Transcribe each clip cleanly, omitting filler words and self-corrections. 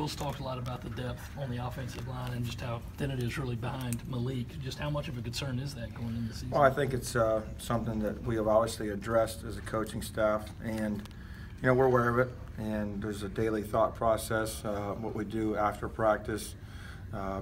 Will's talked a lot about the depth on the offensive line and just how thin it is really behind Malik. Just how much of a concern is that going into the season? Well, I think it's something that we have obviously addressed as a coaching staff, and we're aware of it. And there's a daily thought process, what we do after practice,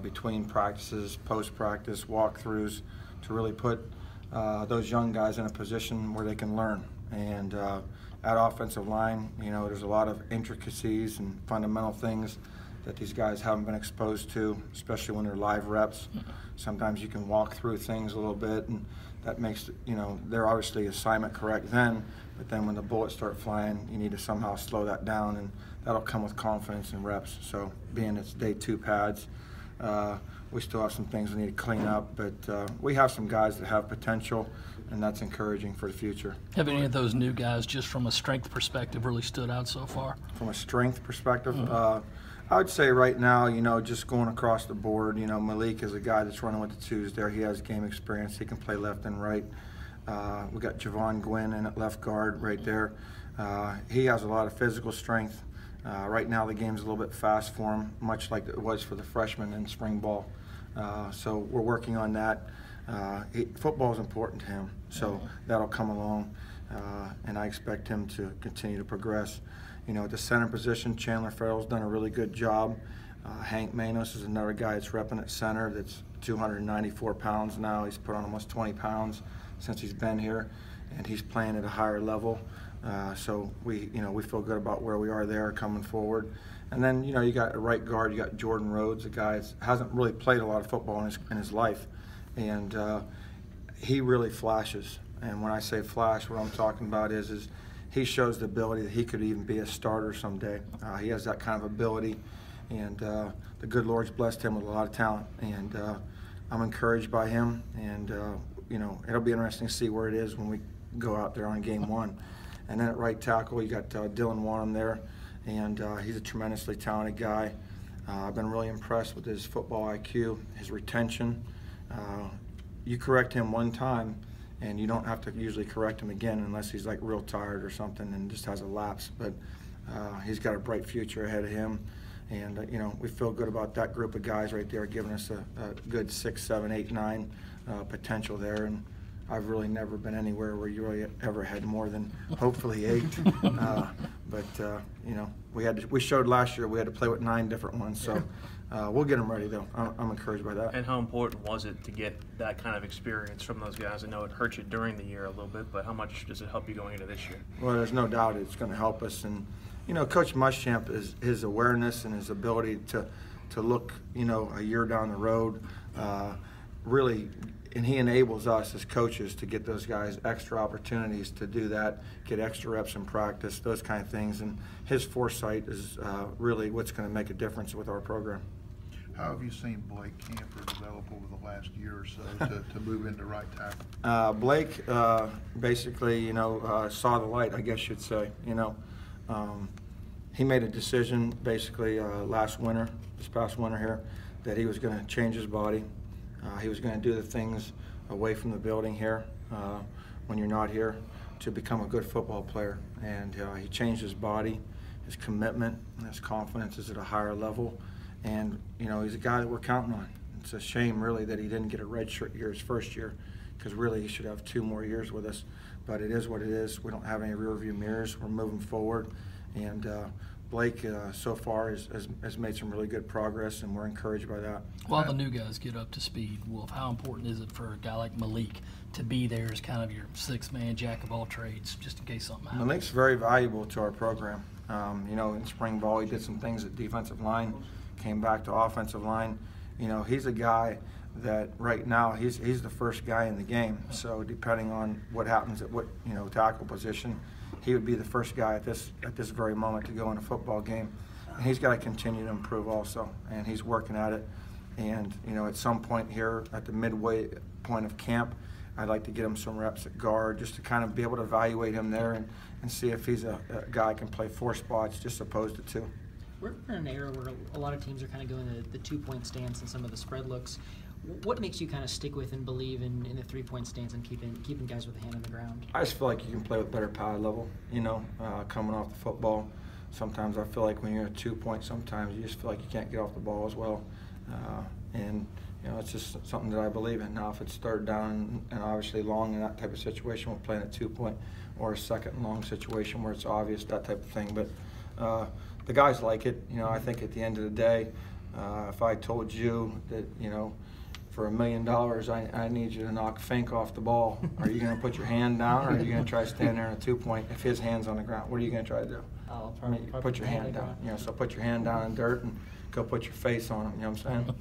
between practices, post-practice, walkthroughs, to really put those young guys in a position where they can learn. And at offensive line, there's a lot of intricacies and fundamental things that these guys haven't been exposed to, especially when they're live reps. Sometimes you can walk through things a little bit, and that makes, they're obviously assignment correct then, but then when the bullets start flying, you need to somehow slow that down, and that'll come with confidence and reps. So being it's day 2 pads, we still have some things we need to clean up, but we have some guys that have potential, and that's encouraging for the future. Have any of those new guys, just from a strength perspective, really stood out so far? From a strength perspective, I would say right now, just going across the board, Malik is a guy that's running with the twos there. He has game experience. He can play left and right. We got Javon Gwynn in at left guard right there. He has a lot of physical strength. Right now the game's a little bit fast for him, much like it was for the freshmen in spring ball. So we're working on that. Football is important to him, so that'll come along, and I expect him to continue to progress. At the center position, Chandler Farrell's done a really good job. Hank Manos is another guy that's repping at center that's 294 pounds now. He's put on almost 20 pounds since he's been here, and he's playing at a higher level. So we feel good about where we are there coming forward. And then, you got a right guard, you got Jordan Rhodes, a guy that hasn't really played a lot of football in his life. And he really flashes. And when I say flash, what I'm talking about is he shows the ability that he could even be a starter someday. He has that kind of ability, and the good Lord's blessed him with a lot of talent. And I'm encouraged by him, and it'll be interesting to see where it is when we go out there on game 1. And then at right tackle, you got Dylan Wanham there, and he's a tremendously talented guy. I've been really impressed with his football IQ, his retention. You correct him one time, and you don't have to usually correct him again unless he's like real tired or something and just has a lapse. But he's got a bright future ahead of him, and we feel good about that group of guys right there, giving us a good 6, 7, 8, 9 potential there. And I've really never been anywhere where you really ever had more than hopefully 8. But we showed last year we had to play with 9 different ones, so we'll get them ready though. I'm encouraged by that. And how important was it to get that kind of experience from those guys? I know it hurt you during the year a little bit, but how much does it help you going into this year? Well, there's no doubt it's going to help us, and Coach Muschamp is his awareness and his ability to look a year down the road, really. And he enables us as coaches to get those guys extra opportunities to do that, get extra reps in practice, those kind of things. And his foresight is really what's going to make a difference with our program. How have you seen Blake Camper develop over the last year or so to move into right tackle? Blake basically, saw the light, I guess you'd say. He made a decision basically this past winter here, that he was going to change his body. He was going to do the things away from the building here when you're not here to become a good football player. And he changed his body, his commitment, and his confidence is at a higher level. And, he's a guy that we're counting on. It's a shame, really, that he didn't get a redshirt year his first year, because really he should have 2 more years with us. But it is what it is. We don't have any rearview mirrors. We're moving forward. And Blake so far has made some really good progress, and we're encouraged by that. While the new guys get up to speed, Wolf, how important is it for a guy like Malik to be there as kind of your 6-man jack of all trades, just in case something happens? Malik's very valuable to our program. In spring ball he did some things at defensive line, came back to offensive line. He's a guy that right now he's the first guy in the game. So depending on what happens at what tackle position, he would be the first guy at this very moment to go in a football game. And he's got to continue to improve also, and he's working at it. And at some point here at the midway point of camp, I'd like to get him some reps at guard just to kind of be able to evaluate him there and see if he's a guy who can play 4 spots just opposed to 2. We're in an era where a lot of teams are kind of going the 2-point stance and some of the spread looks. What makes you kind of stick with and believe in the 3-point stance and keeping guys with a hand on the ground? I just feel like you can play with better power level, coming off the football. sometimes I feel like when you're a 2-point, sometimes you just feel like you can't get off the ball as well. And you know, it's just something that I believe in. Now, if it's third down and obviously long in that type of situation, we're playing a 2-point, or a second and long situation where it's obvious, that type of thing. But the guys like it. You know, I think at the end of the day, if I told you that, you know, for $1 million, I need you to knock Fink off the ball, are you going to put your hand down, or are you going to try to stand there in a 2-point if his hand's on the ground? What are you going to try to do? I'll probably Put your hand down. You know, so put your hand down in dirt and go put your face on him. You know what I'm saying?